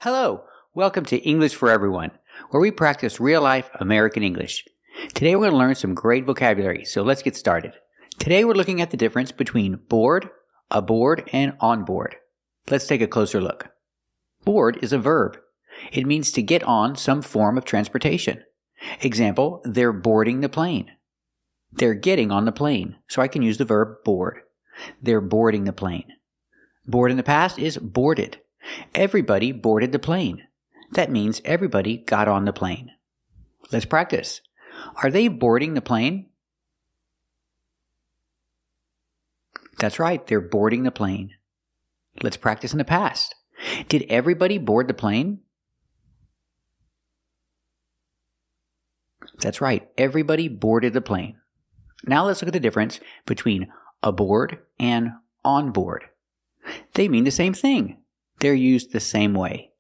Hello, welcome to English for Everyone, where we practice real-life American English. Today we're going to learn some great vocabulary, so let's get started. Today we're looking at the difference between board, aboard, and on board. Let's take a closer look. Board is a verb. It means to get on some form of transportation. Example, they're boarding the plane. They're getting on the plane, so I can use the verb board. They're boarding the plane. Board in the past is boarded. Everybody boarded the plane. That means everybody got on the plane. Let's practice. Are they boarding the plane? That's right, they're boarding the plane. Let's practice in the past. Did everybody board the plane? That's right, everybody boarded the plane. Now let's look at the difference between aboard and on board. They mean the same thing. They're used the same way.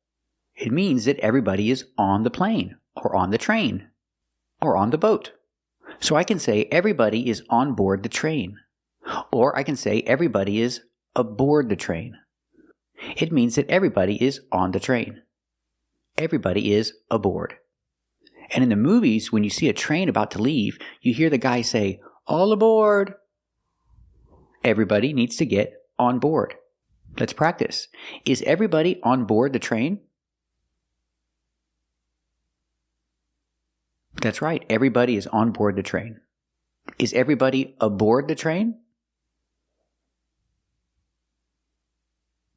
It means that everybody is on the plane, or on the train, or on the boat. So I can say everybody is on board the train. Or I can say everybody is aboard the train. It means that everybody is on the train. Everybody is aboard. And in the movies, when you see a train about to leave, you hear the guy say, "All aboard!" Everybody needs to get on board. Let's practice. Is everybody on board the train? That's right, everybody is on board the train. Is everybody aboard the train?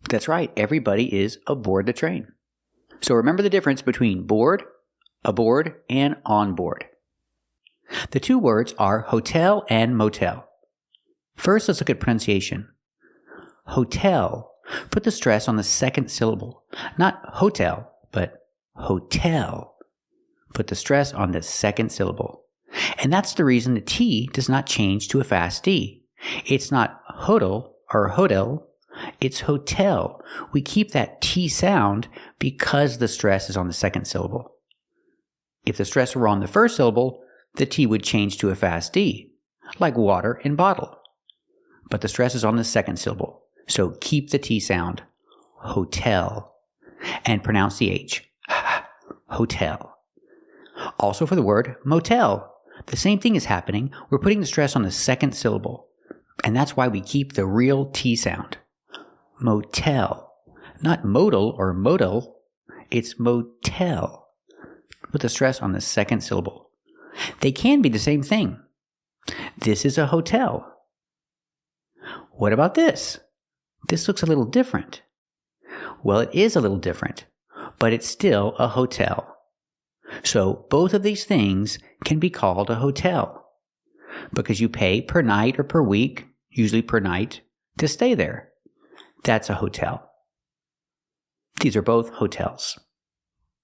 That's right, everybody is aboard the train. So remember the difference between board, aboard, and on board. The two words are hotel and motel. First, let's look at pronunciation. Hotel. Put the stress on the second syllable. Not hotel, but hotel. Put the stress on the second syllable. And that's the reason the T does not change to a fast D. It's not hotel or hotel. It's hotel. We keep that T sound because the stress is on the second syllable. If the stress were on the first syllable, the T would change to a fast D, like water in bottle. But the stress is on the second syllable. So keep the T sound, hotel, and pronounce the H, hotel. Also for the word motel, the same thing is happening. We're putting the stress on the second syllable, and that's why we keep the real T sound. Motel, not modal or modal, it's motel. Put the stress on the second syllable. They can be the same thing. This is a hotel. What about this? This looks a little different. Well, it is a little different, but it's still a hotel. So both of these things can be called a hotel because you pay per night or per week, usually per night, to stay there. That's a hotel. These are both hotels.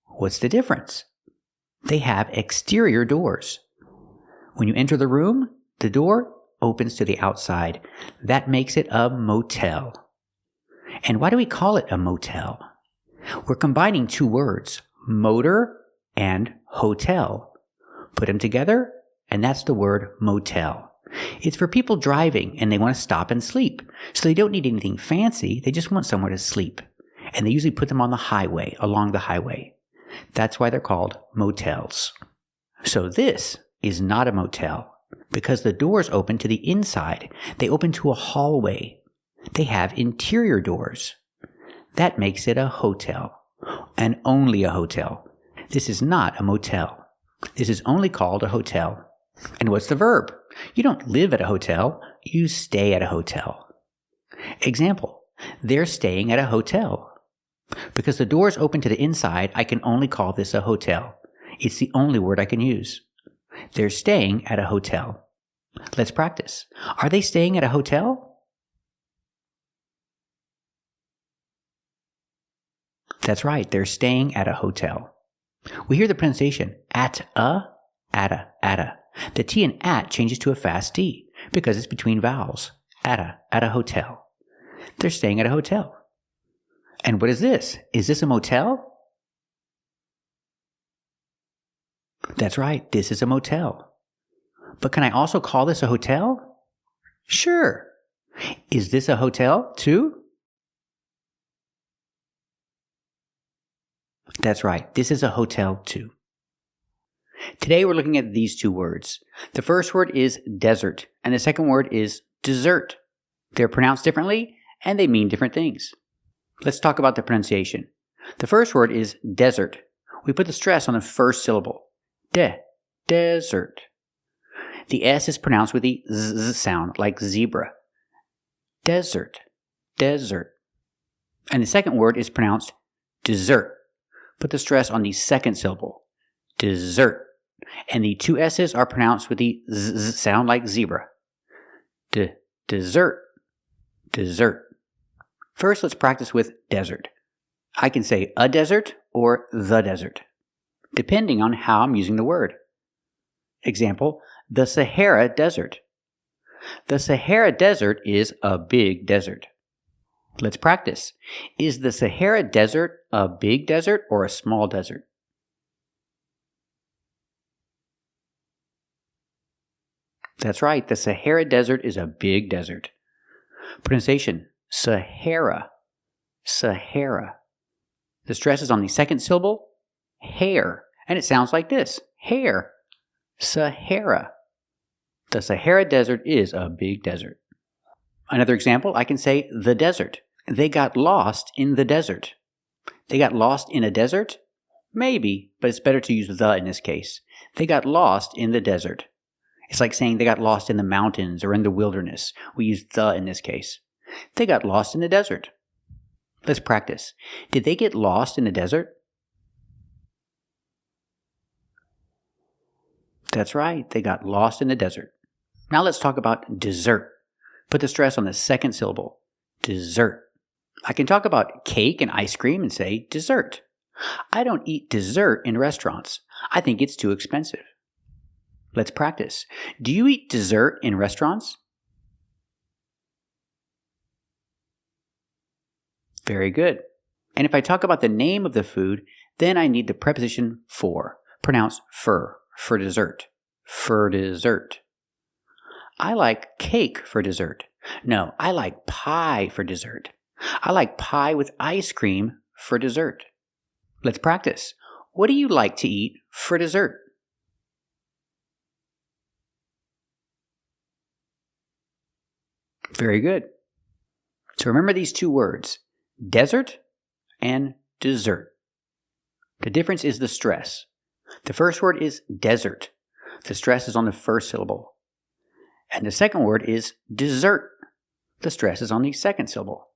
What's the difference? They have exterior doors. When you enter the room, the door opens to the outside. That makes it a motel. And why do we call it a motel? We're combining two words, motor and hotel. Put them together, and that's the word motel. It's for people driving and they want to stop and sleep. So they don't need anything fancy, they just want somewhere to sleep. And they usually put them on the highway, along the highway. That's why they're called motels. So this is not a motel because the doors open to the inside. They open to a hallway. They have interior doors. That makes it a hotel, and only a hotel. This is not a motel. This is only called a hotel. And what's the verb? You don't live at a hotel, you stay at a hotel. Example, they're staying at a hotel. Because the doors open to the inside, I can only call this a hotel. It's the only word I can use. They're staying at a hotel. Let's practice. Are they staying at a hotel? That's right, they're staying at a hotel. We hear the pronunciation at a. The T in at changes to a fast D because it's between vowels. At a hotel. They're staying at a hotel. And what is this? Is this a motel? That's right, this is a motel. But can I also call this a hotel? Sure. Is this a hotel too? That's right. This is a hotel too. Today we're looking at these two words. The first word is desert, and the second word is dessert. They're pronounced differently, and they mean different things. Let's talk about the pronunciation. The first word is desert. We put the stress on the first syllable. Desert. The S is pronounced with the Z sound, like zebra. Desert. And the second word is pronounced dessert. Put the stress on the second syllable. Dessert. And the two S's are pronounced with the Z sound, like zebra. Dessert. First, let's practice with desert. I can say a desert or the desert, depending on how I'm using the word. Example, the Sahara Desert. The Sahara Desert is a big desert. Let's practice. Is the Sahara Desert a big desert or a small desert? That's right, the Sahara Desert is a big desert. Pronunciation, Sahara. The stress is on the second syllable, hair, and it sounds like this, hair. Sahara. The Sahara Desert is a big desert. Another example, I can say the desert. They got lost in the desert. They got lost in a desert? Maybe, but it's better to use the in this case. They got lost in the desert. It's like saying they got lost in the mountains or in the wilderness. We use the in this case. They got lost in the desert. Let's practice. Did they get lost in the desert? That's right, they got lost in the desert. Now let's talk about dessert. Put the stress on the second syllable. Dessert. I can talk about cake and ice cream and say dessert. I don't eat dessert in restaurants. I think it's too expensive. Let's practice. Do you eat dessert in restaurants? Very good. And if I talk about the name of the food, then I need the preposition for. Pronounce for dessert. For dessert. I like cake for dessert. No, I like pie for dessert. I like pie with ice cream for dessert. Let's practice. What do you like to eat for dessert? Very good. So remember these two words, desert and dessert. The difference is the stress. The first word is desert. The stress is on the first syllable. And the second word is dessert. The stress is on the second syllable.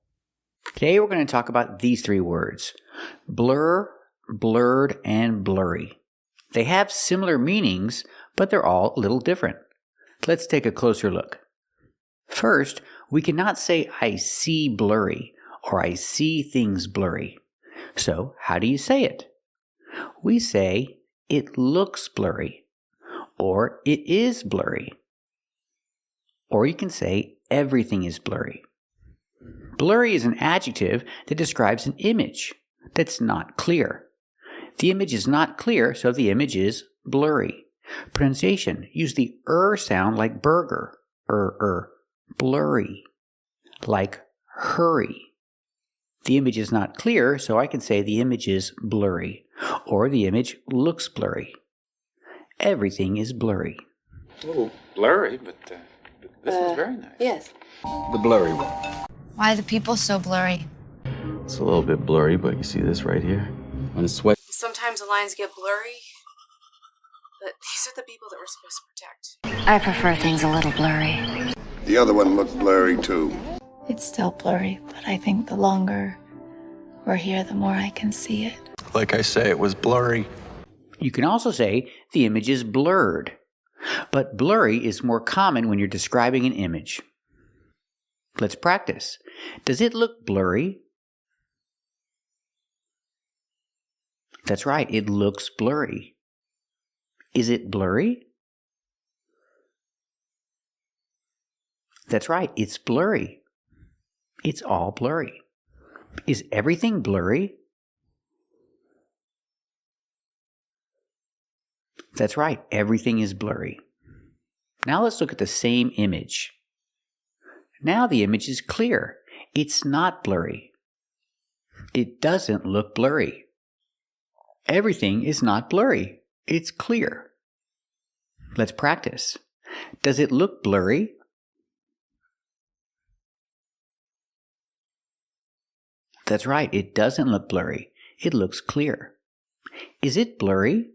Today we're going to talk about these three words, blur, blurred, and blurry. They have similar meanings, but they're all a little different. Let's take a closer look. First, we cannot say I see blurry or I see things blurry. So how do you say it? We say it looks blurry or it is blurry. Or you can say everything is blurry. Blurry is an adjective that describes an image that's not clear. The image is not clear, so the image is blurry. Pronunciation, use the sound like burger, blurry, like hurry. The image is not clear, so I can say the image is blurry, or the image looks blurry. Everything is blurry. A little blurry, but this one's very nice. Yes. The blurry one. Why are the people so blurry? It's a little bit blurry, but you see this right here? When it's sweat. Sometimes the lines get blurry, but these are the people that we're supposed to protect. I prefer things a little blurry. The other one looked blurry too. It's still blurry, but I think the longer we're here, the more I can see it. Like I say, it was blurry. You can also say the image is blurred, but blurry is more common when you're describing an image. Let's practice. Does it look blurry? That's right, it looks blurry. Is it blurry? That's right, it's blurry. It's all blurry. Is everything blurry? That's right, everything is blurry. Now let's look at the same image. Now the image is clear. It's not blurry. It doesn't look blurry. Everything is not blurry. It's clear. Let's practice. Does it look blurry? That's right, it doesn't look blurry. It looks clear. Is it blurry?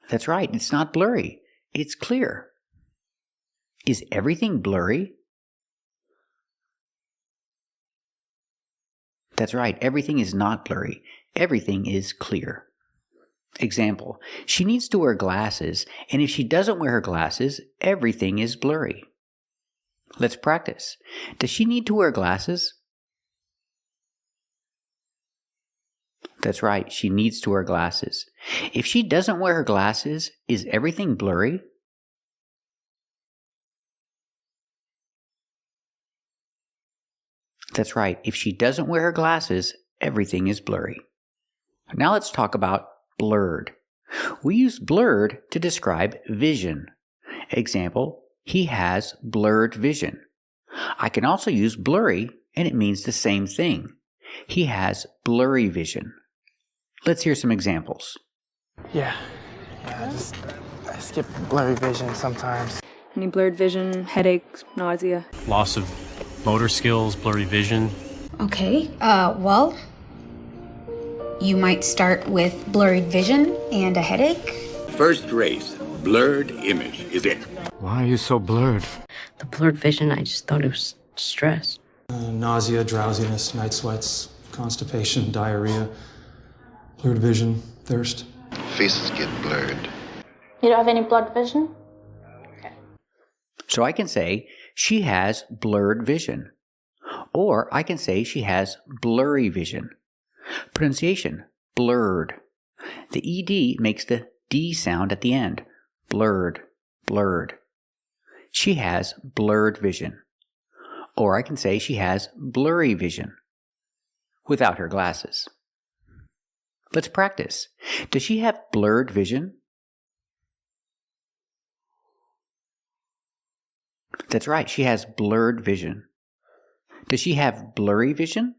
That's right, it's not blurry. It's clear. Is everything blurry? That's right, everything is not blurry. Everything is clear. Example, she needs to wear glasses, and if she doesn't wear her glasses, everything is blurry. Let's practice. Does she need to wear glasses? That's right, she needs to wear glasses. If she doesn't wear her glasses, is everything blurry? That's right, if she doesn't wear her glasses, everything is blurry. Now let's talk about blurred. We use blurred to describe vision. Example, he has blurred vision. I can also use blurry, and it means the same thing. He has blurry vision. Let's hear some examples. Yeah, I skip blurry vision sometimes. Any blurred vision, headaches, nausea? Loss of motor skills, blurry vision. Okay, well, you might start with blurred vision and a headache. First race, blurred image is it. Why are you so blurred? The blurred vision, I just thought it was stress. Nausea, drowsiness, night sweats, constipation, diarrhea, blurred vision, thirst. Faces get blurred. You don't have any blurred vision? So I can say she has blurred vision. Or I can say she has blurry vision. Pronunciation, blurred. The ED makes the D sound at the end. Blurred, blurred. She has blurred vision. Or I can say she has blurry vision without her glasses. Let's practice. Does she have blurred vision? That's right, she has blurred vision. Does she have blurry vision?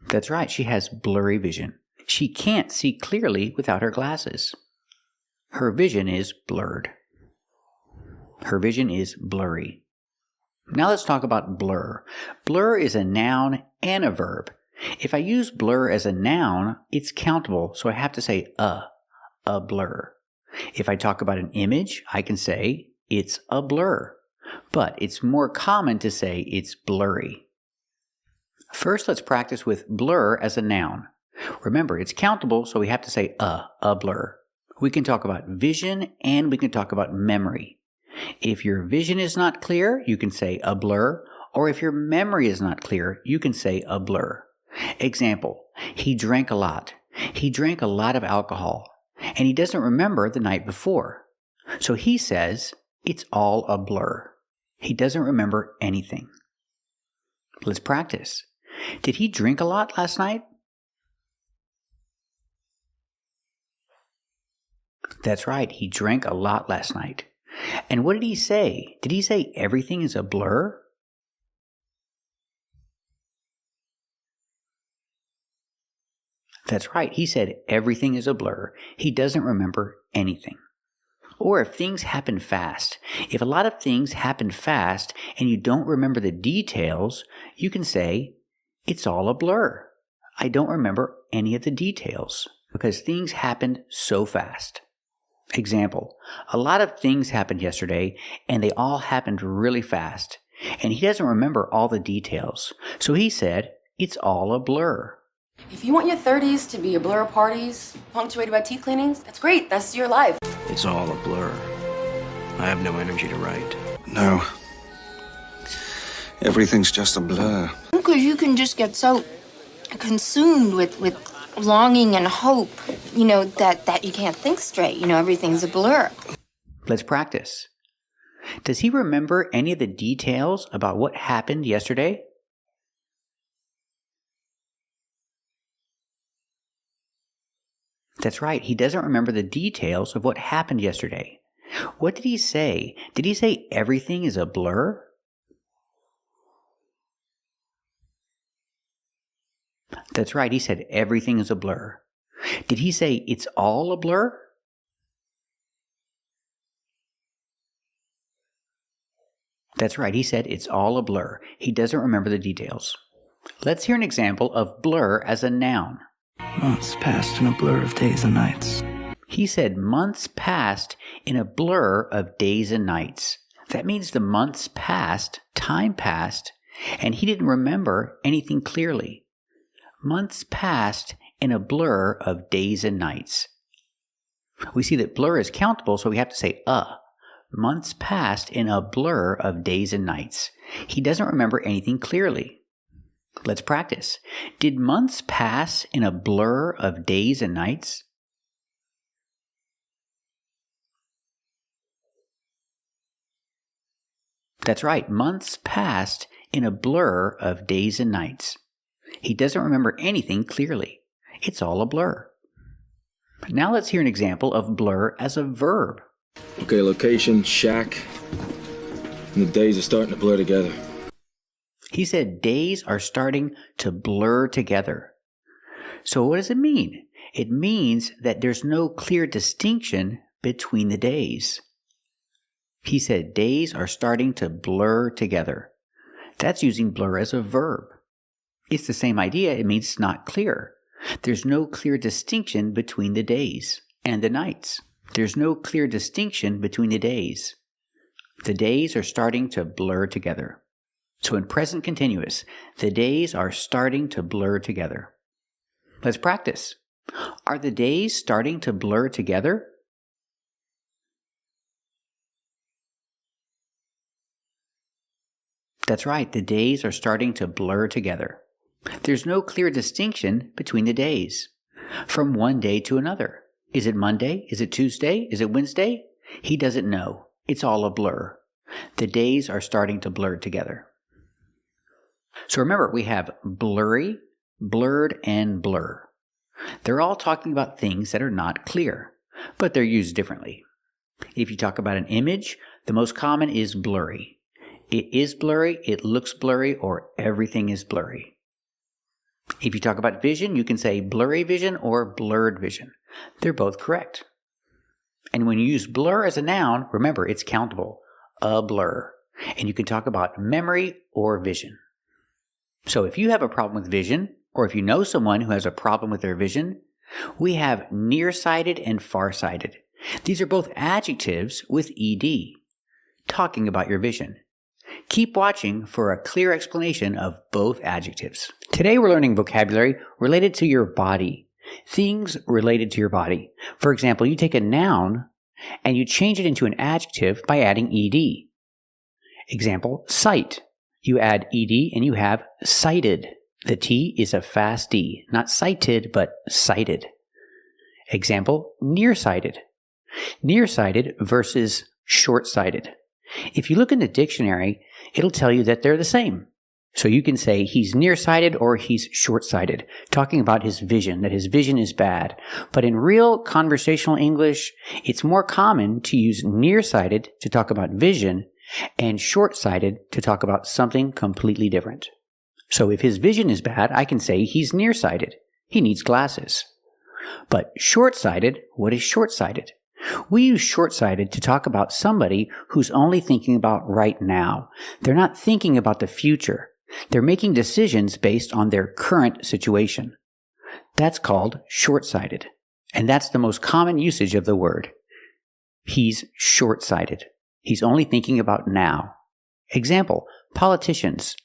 That's right, she has blurry vision. She can't see clearly without her glasses. Her vision is blurred. Her vision is blurry. Now let's talk about blur. Blur is a noun and a verb. If I use blur as a noun, it's countable, so I have to say a blur. If I talk about an image, I can say it's a blur, but it's more common to say it's blurry. First, let's practice with blur as a noun. Remember, it's countable, so we have to say a blur. We can talk about vision and we can talk about memory. If your vision is not clear, you can say a blur, or if your memory is not clear, you can say a blur. Example, he drank a lot. He drank a lot of alcohol, and he doesn't remember the night before. So he says, it's all a blur. He doesn't remember anything. Let's practice. Did he drink a lot last night? That's right, he drank a lot last night. And what did he say? Did he say everything is a blur? That's right, he said everything is a blur. He doesn't remember anything. Or if things happen fast. If a lot of things happen fast and you don't remember the details, you can say, it's all a blur. I don't remember any of the details because things happened so fast. Example, a lot of things happened yesterday and they all happened really fast. And he doesn't remember all the details. So he said, it's all a blur. If you want your 30s to be a blur of parties, punctuated by teeth cleanings, that's great. That's your life. It's all a blur. I have no energy to write. No. Everything's just a blur. Because you can just get so consumed with longing and hope, that you can't think straight. Everything's a blur. Let's practice. Does he remember any of the details about what happened yesterday? That's right, he doesn't remember the details of what happened yesterday. What did he say? Did he say everything is a blur? That's right, he said everything is a blur. Did he say it's all a blur? That's right, he said it's all a blur. He doesn't remember the details. Let's hear an example of blur as a noun. Months passed in a blur of days and nights. He said months passed in a blur of days and nights. That means the months passed, time passed, and he didn't remember anything clearly. Months passed in a blur of days and nights. We see that blur is countable, so we have to say Months passed in a blur of days and nights. He doesn't remember anything clearly. Let's practice. Did months pass in a blur of days and nights? That's right, months passed in a blur of days and nights. He doesn't remember anything clearly. It's all a blur. Now let's hear an example of blur as a verb. Okay, location, shack. And the days are starting to blur together. He said days are starting to blur together. So what does it mean? It means that there's no clear distinction between the days. He said days are starting to blur together. That's using blur as a verb. It's the same idea. It means it's not clear. There's no clear distinction between the days and the nights. There's no clear distinction between the days. The days are starting to blur together. So in present continuous, the days are starting to blur together. Let's practice. Are the days starting to blur together? That's right, the days are starting to blur together. There's no clear distinction between the days. From one day to another. Is it Monday? Is it Tuesday? Is it Wednesday? He doesn't know. It's all a blur. The days are starting to blur together. So remember, we have blurry, blurred, and blur. They're all talking about things that are not clear, but they're used differently. If you talk about an image, the most common is blurry. It is blurry, it looks blurry, or everything is blurry. If you talk about vision, you can say blurry vision or blurred vision. They're both correct. And when you use blur as a noun, remember it's countable, a blur. And you can talk about memory or vision. So if you have a problem with vision, or if you know someone who has a problem with their vision, we have nearsighted and farsighted. These are both adjectives with ed, talking about your vision. Keep watching for a clear explanation of both adjectives. Today we're learning vocabulary related to your body. Things related to your body. For example, you take a noun and you change it into an adjective by adding ed. Example, sight. You add ed and you have sighted. The T is a fast D, not sighted, but sighted. Example, nearsighted. Nearsighted versus shortsighted. If you look in the dictionary, it'll tell you that they're the same. So you can say he's nearsighted or he's shortsighted, talking about his vision, that his vision is bad. But in real conversational English, it's more common to use nearsighted to talk about vision and shortsighted to talk about something completely different. So if his vision is bad, I can say he's nearsighted. He needs glasses. But shortsighted, what is shortsighted? We use shortsighted to talk about somebody who's only thinking about right now. They're not thinking about the future. They're making decisions based on their current situation. That's called shortsighted. And that's the most common usage of the word. He's shortsighted. He's only thinking about now. Example, politicians.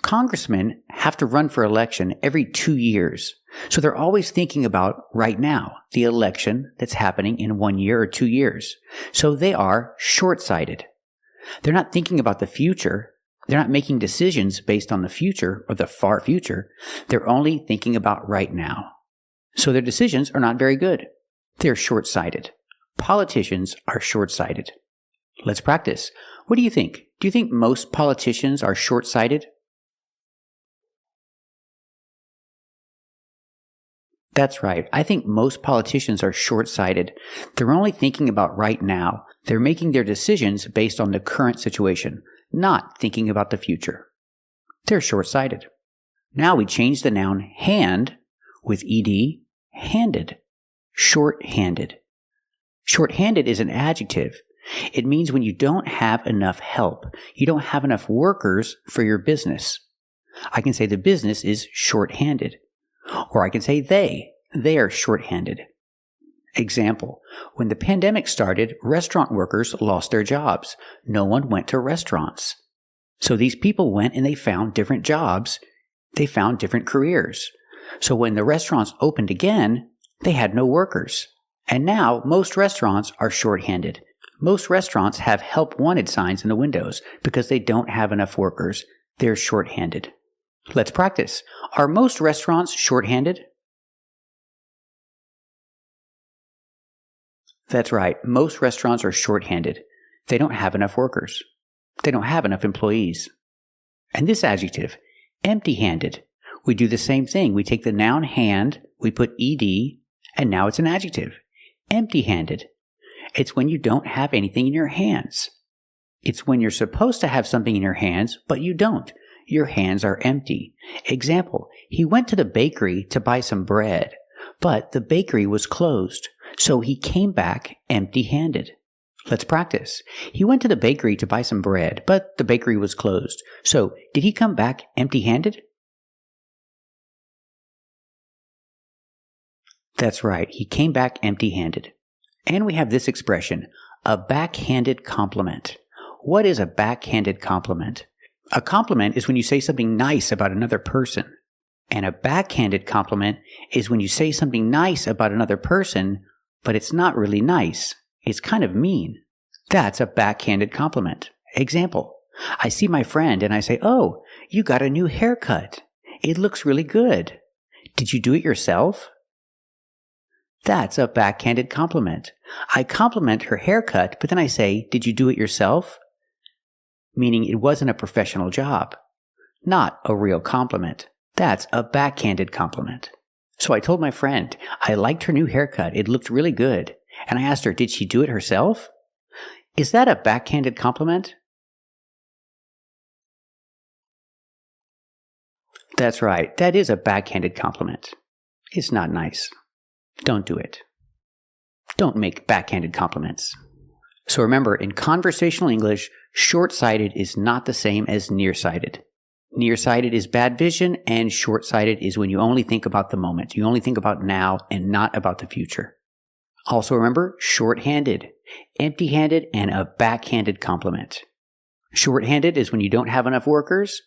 Congressmen have to run for election every 2 years. So they're always thinking about right now, the election that's happening in 1 year or 2 years. So they are short-sighted. They're not thinking about the future. They're not making decisions based on the future or the far future. They're only thinking about right now. So their decisions are not very good. They're short-sighted. Politicians are short-sighted. Let's practice. What do you think? Do you think most politicians are short-sighted? That's right. I think most politicians are short-sighted. They're only thinking about right now. They're making their decisions based on the current situation, not thinking about the future. They're short-sighted. Now we change the noun hand with ed, handed. Short-handed. Short-handed is an adjective. It means when you don't have enough help. You don't have enough workers for your business. I can say the business is short-handed. Or I can say they are short-handed. Example, when the pandemic started, restaurant workers lost their jobs. No one went to restaurants. So these people went and they found different jobs. They found different careers. So when the restaurants opened again, they had no workers. And now most restaurants are short-handed. Most restaurants have help wanted signs in the windows because they don't have enough workers. They're short-handed. Let's practice. Are most restaurants short-handed? That's right. Most restaurants are short-handed. They don't have enough workers. They don't have enough employees. And this adjective, empty-handed, we do the same thing. We take the noun hand, we put ed, and now it's an adjective. Empty-handed. It's when you don't have anything in your hands. It's when you're supposed to have something in your hands, but you don't. Your hands are empty. Example, he went to the bakery to buy some bread, but the bakery was closed, so he came back empty-handed. Let's practice. He went to the bakery to buy some bread, but the bakery was closed, so did he come back empty-handed? That's right, he came back empty-handed. And we have this expression, a backhanded compliment. What is a backhanded compliment? A compliment is when you say something nice about another person. And a backhanded compliment is when you say something nice about another person, but it's not really nice. It's kind of mean. That's a backhanded compliment. Example, I see my friend and I say, "Oh, you got a new haircut. It looks really good. Did you do it yourself?" That's a backhanded compliment. I compliment her haircut, but then I say, "Did you do it yourself?" Meaning it wasn't a professional job. Not a real compliment. That's a backhanded compliment. So I told my friend, I liked her new haircut. It looked really good. And I asked her, did she do it herself? Is that a backhanded compliment? That's right. That is a backhanded compliment. It's not nice. Don't do it. Don't make backhanded compliments. So remember, in conversational English, short-sighted is not the same as nearsighted. Nearsighted is bad vision, and short-sighted is when you only think about the moment. You only think about now and not about the future. Also remember, short-handed, empty-handed, and a backhanded compliment. Short-handed is when you don't have enough workers.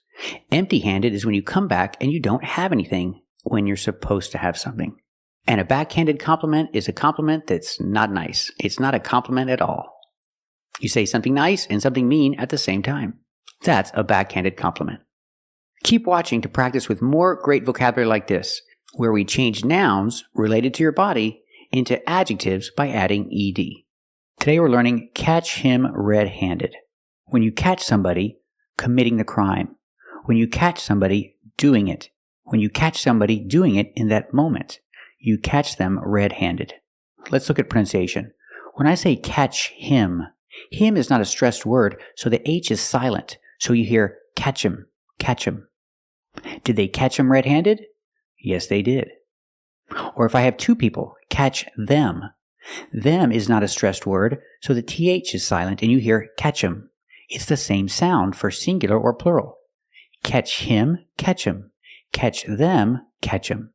Empty-handed is when you come back and you don't have anything when you're supposed to have something. And a backhanded compliment is a compliment that's not nice. It's not a compliment at all. You say something nice and something mean at the same time. That's a backhanded compliment. Keep watching to practice with more great vocabulary like this, where we change nouns related to your body into adjectives by adding ed. Today we're learning catch him red-handed. When you catch somebody committing the crime. When you catch somebody doing it. When you catch somebody doing it in that moment. You catch them red-handed. Let's look at pronunciation. When I say catch him is not a stressed word, so the H is silent. So you hear catch him, catch him. Did they catch him red-handed? Yes, they did. Or if I have two people, catch them. Them is not a stressed word, so the TH is silent and you hear catch him. It's the same sound for singular or plural. Catch him, catch him. Catch them, catch him.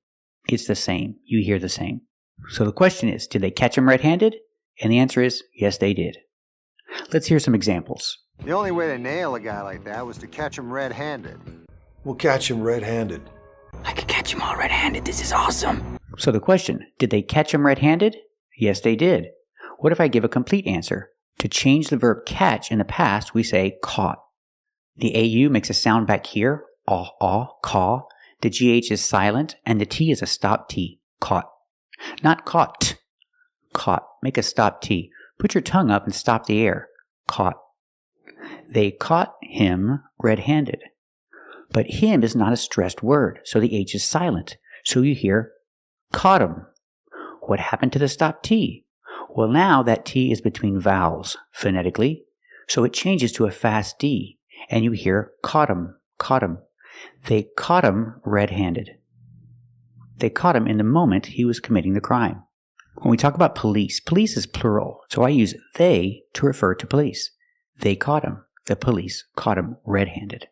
It's the same. You hear the same. So the question is, did they catch him red-handed? And the answer is, yes, they did. Let's hear some examples. The only way to nail a guy like that was to catch him red-handed. We'll catch him red-handed. I could catch him all red-handed. This is awesome. So the question, did they catch him red-handed? Yes, they did. What if I give a complete answer? To change the verb catch in the past, we say caught. The AU makes a sound back here, caw. The GH is silent, and the T is a stop T, caught. Not caught, caught. Make a stop T. Put your tongue up and stop the air, caught. They caught him red-handed. But him is not a stressed word, so the H is silent. So you hear Caught 'em. What happened to the stop T? Well, now that T is between vowels phonetically, so it changes to a fast D, and you hear caught 'em, caught 'em. They caught him red-handed. They caught him in the moment he was committing the crime. When we talk about police, police is plural, so I use they to refer to police. They caught him. The police caught him red-handed.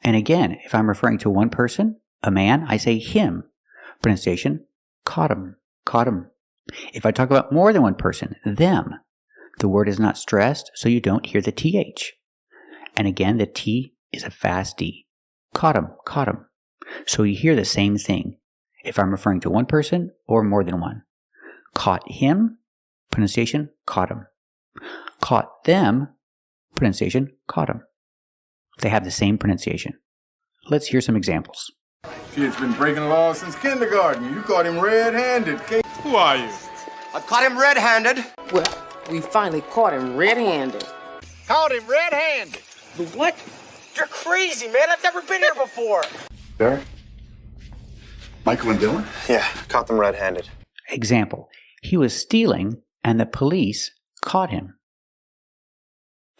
And again, if I'm referring to one person, a man, I say him. Pronunciation, caught him, caught him. If I talk about more than one person, them, the word is not stressed, so you don't hear the TH. And again, the T is a fast D. Caught him, caught him. So you hear the same thing if I'm referring to one person or more than one. Caught him, pronunciation, caught him. Caught them, pronunciation, caught him. They have the same pronunciation. Let's hear some examples. Kid's been breaking laws since kindergarten. You caught him red-handed. Who are you? I caught him red-handed. Well, we finally caught him red-handed. Caught him red-handed. What? You're crazy, man. I've never been here before. Barry? Michael and Dylan? Yeah, caught them red-handed. Example. He was stealing and the police caught him.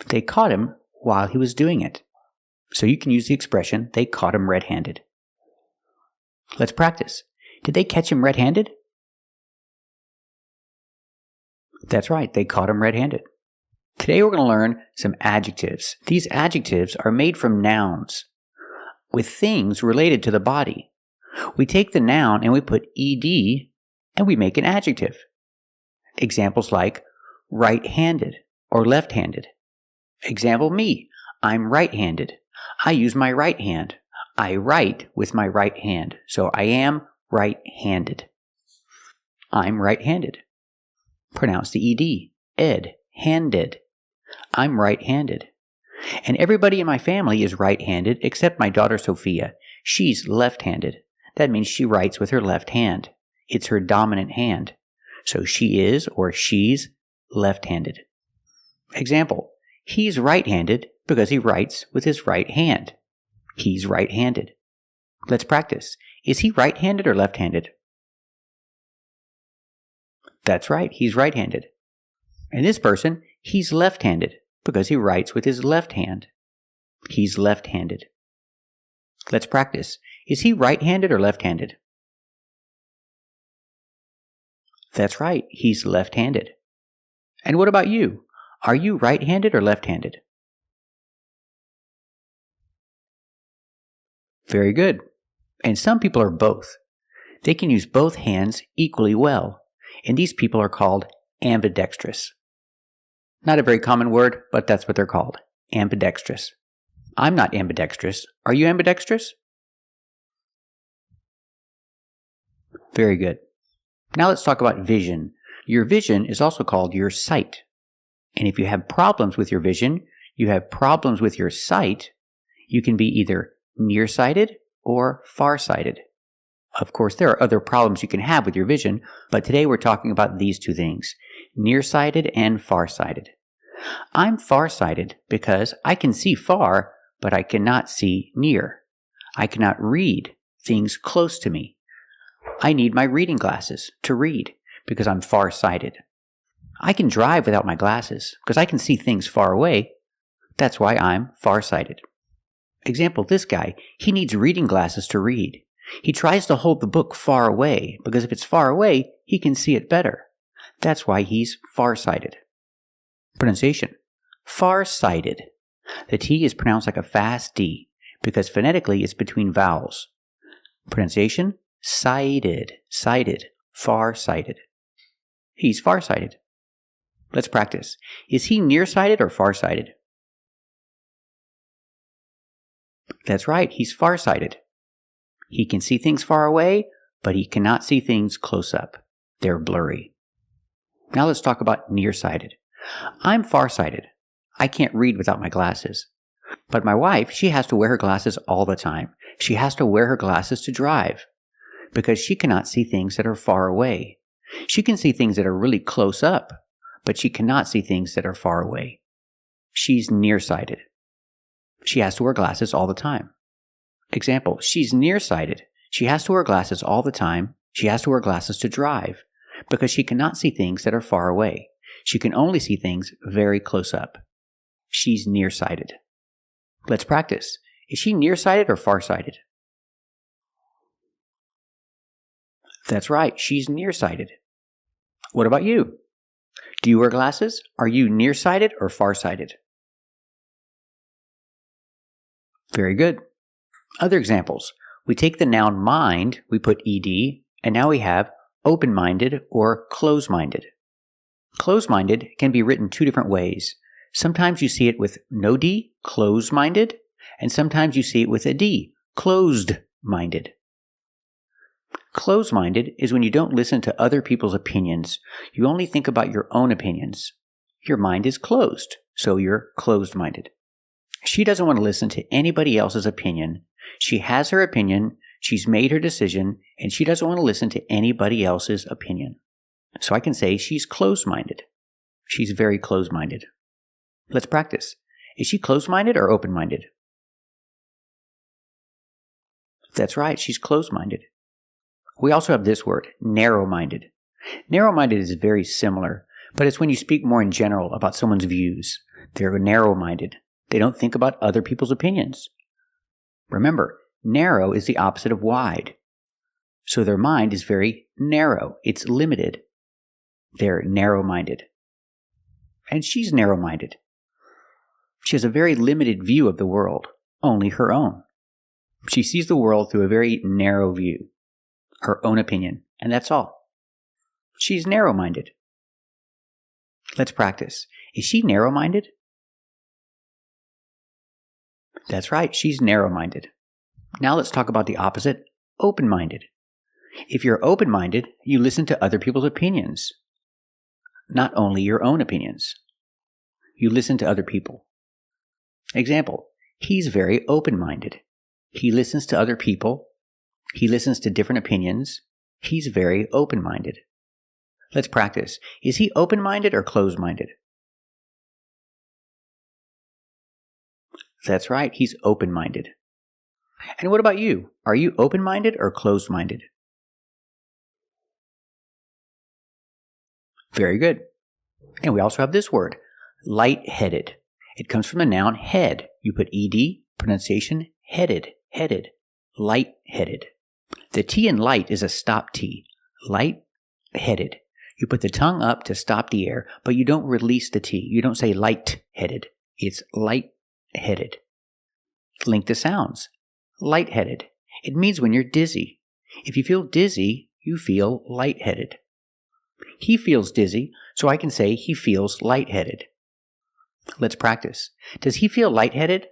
They caught him while he was doing it. So you can use the expression, they caught him red-handed. Let's practice. Did they catch him red-handed? That's right, they caught him red-handed. Today we're going to learn some adjectives. These adjectives are made from nouns with things related to the body. We take the noun and we put ed and we make an adjective. Examples like right-handed or left-handed. Example me, I'm right-handed. I use my right hand. I write with my right hand, so I am right-handed. I'm right-handed. Pronounce the ed, handed. I'm right-handed. And everybody in my family is right-handed except my daughter Sophia. She's left-handed. That means she writes with her left hand. It's her dominant hand. So she is or she's left-handed. Example, he's right-handed because he writes with his right hand. He's right-handed. Let's practice. Is he right-handed or left-handed? That's right, he's right-handed. And this person, he's left-handed because he writes with his left hand. He's left-handed. Let's practice. Is he right-handed or left-handed? That's right, he's left-handed. And what about you? Are you right-handed or left-handed? Very good. And some people are both. They can use both hands equally well. And these people are called ambidextrous. Not a very common word, but that's what they're called. Ambidextrous. I'm not ambidextrous. Are you ambidextrous? Very good. Now let's talk about vision. Your vision is also called your sight. And if you have problems with your vision, you have problems with your sight, you can be either nearsighted or farsighted. Of course, there are other problems you can have with your vision, but today we're talking about these two things, nearsighted and farsighted. I'm farsighted because I can see far, but I cannot see near. I cannot read things close to me. I need my reading glasses to read because I'm farsighted. I can drive without my glasses because I can see things far away. That's why I'm farsighted. Example, this guy, he needs reading glasses to read. He tries to hold the book far away because if it's far away, he can see it better. That's why he's farsighted. Pronunciation, farsighted. The T is pronounced like a fast D because phonetically it's between vowels. Pronunciation, sighted, sighted, farsighted. He's farsighted. Let's practice. Is he nearsighted or farsighted? That's right, he's farsighted. He can see things far away, but he cannot see things close up. They're blurry. Now let's talk about nearsighted. I'm farsighted. I can't read without my glasses. But my wife, she has to wear her glasses all the time. She has to wear her glasses to drive because she cannot see things that are far away. She can see things that are really close up, but she cannot see things that are far away. She's nearsighted. She has to wear glasses all the time. Example, she's nearsighted. She has to wear glasses all the time She has to wear glasses to drive because she cannot see things that are far away. She can only see things very close up. She's nearsighted. Let's practice. Is she nearsighted or farsighted? That's right, she's nearsighted. What about you? Do you wear glasses? Are you nearsighted or farsighted? Very good. Other examples. We take the noun mind, we put ed, and now we have open-minded or close-minded. Close-minded can be written two different ways. Sometimes you see it with no D, close-minded, and sometimes you see it with a D, closed-minded. Close-minded is when you don't listen to other people's opinions. You only think about your own opinions. Your mind is closed, so you're closed-minded. She doesn't want to listen to anybody else's opinion. She has her opinion, she's made her decision, and she doesn't want to listen to anybody else's opinion. So I can say she's closed-minded. She's very closed-minded. Let's practice. Is she closed-minded or open-minded? That's right, she's closed-minded. We also have this word, narrow-minded. Narrow-minded is very similar, but it's when you speak more in general about someone's views. They're narrow-minded. They don't think about other people's opinions. Remember, narrow is the opposite of wide. So their mind is very narrow. It's limited. They're narrow-minded. And she's narrow-minded. She has a very limited view of the world, only her own. She sees the world through a very narrow view, her own opinion, and that's all. She's narrow-minded. Let's practice. Is she narrow-minded? That's right, she's narrow-minded. Now let's talk about the opposite, open-minded. If you're open-minded, you listen to other people's opinions, not only your own opinions. You listen to other people. Example, he's very open-minded. He listens to other people. He listens to different opinions. He's very open-minded. Let's practice. Is he open-minded or closed-minded? That's right, he's open-minded. And what about you? Are you open-minded or closed-minded? Very good. And we also have this word, lightheaded. It comes from the noun head. You put ed, pronunciation, headed, headed, lightheaded. The T in light is a stop T, light-headed. You put the tongue up to stop the air, but you don't release the T. You don't say light-headed. It's light-headed. Link the sounds. Lightheaded. It means when you're dizzy. If you feel dizzy, you feel lightheaded. He feels dizzy, so I can say he feels lightheaded. Let's practice. Does he feel lightheaded?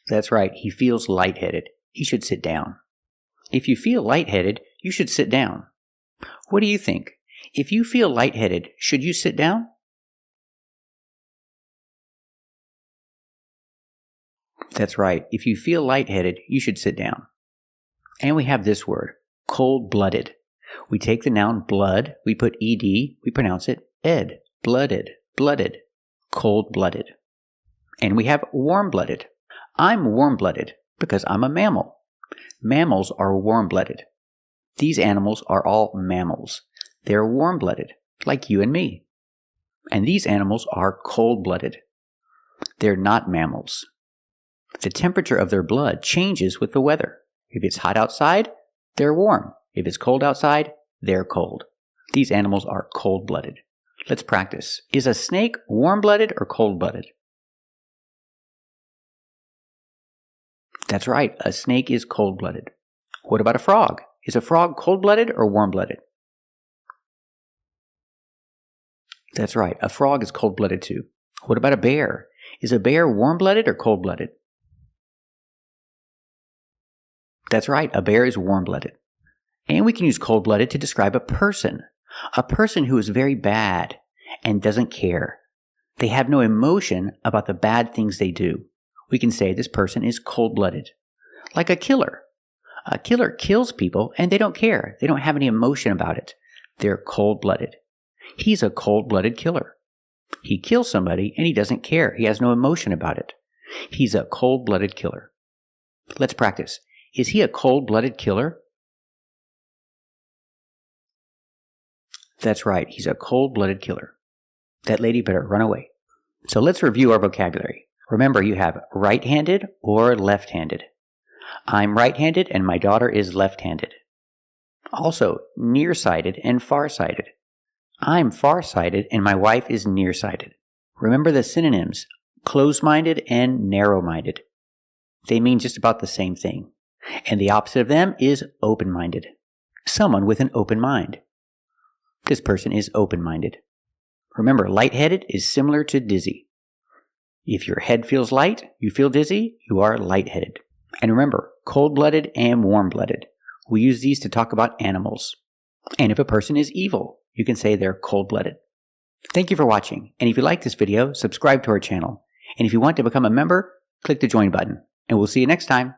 That's right, he feels lightheaded. He should sit down. If you feel lightheaded, you should sit down. What do you think? If you feel lightheaded, should you sit down? That's right, if you feel lightheaded, you should sit down. And we have this word, cold-blooded. We take the noun blood, we put ed, we pronounce it ed, blooded, blooded, cold-blooded. And we have warm-blooded. I'm warm-blooded because I'm a mammal. Mammals are warm-blooded. These animals are all mammals. They're warm-blooded, like you and me. And these animals are cold-blooded. They're not mammals. The temperature of their blood changes with the weather. If it's hot outside, they're warm. If it's cold outside, they're cold. These animals are cold-blooded. Let's practice. Is a snake warm-blooded or cold-blooded? That's right, a snake is cold-blooded. What about a frog? Is a frog cold-blooded or warm-blooded? That's right, a frog is cold-blooded too. What about a bear? Is a bear warm-blooded or cold-blooded? That's right, a bear is warm-blooded. And we can use cold-blooded to describe a person who is very bad and doesn't care. They have no emotion about the bad things they do. We can say this person is cold-blooded. Like a killer. A killer kills people and they don't care. They don't have any emotion about it. They're cold-blooded. He's a cold-blooded killer. He kills somebody and he doesn't care. He has no emotion about it. He's a cold-blooded killer. Let's practice. Is he a cold-blooded killer? That's right, he's a cold-blooded killer. That lady better run away. So let's review our vocabulary. Remember, you have right-handed or left-handed. I'm right-handed and my daughter is left-handed. Also, nearsighted and farsighted. I'm farsighted and my wife is nearsighted. Remember the synonyms, close-minded and narrow-minded. They mean just about the same thing. And the opposite of them is open-minded. Someone with an open mind. This person is open-minded. Remember, lightheaded is similar to dizzy. If your head feels light, you feel dizzy, you are lightheaded. And remember, cold-blooded and warm-blooded. We use these to talk about animals. And if a person is evil, you can say they're cold-blooded. Thank you for watching. And if you like this video, subscribe to our channel. And if you want to become a member, click the join button. And we'll see you next time.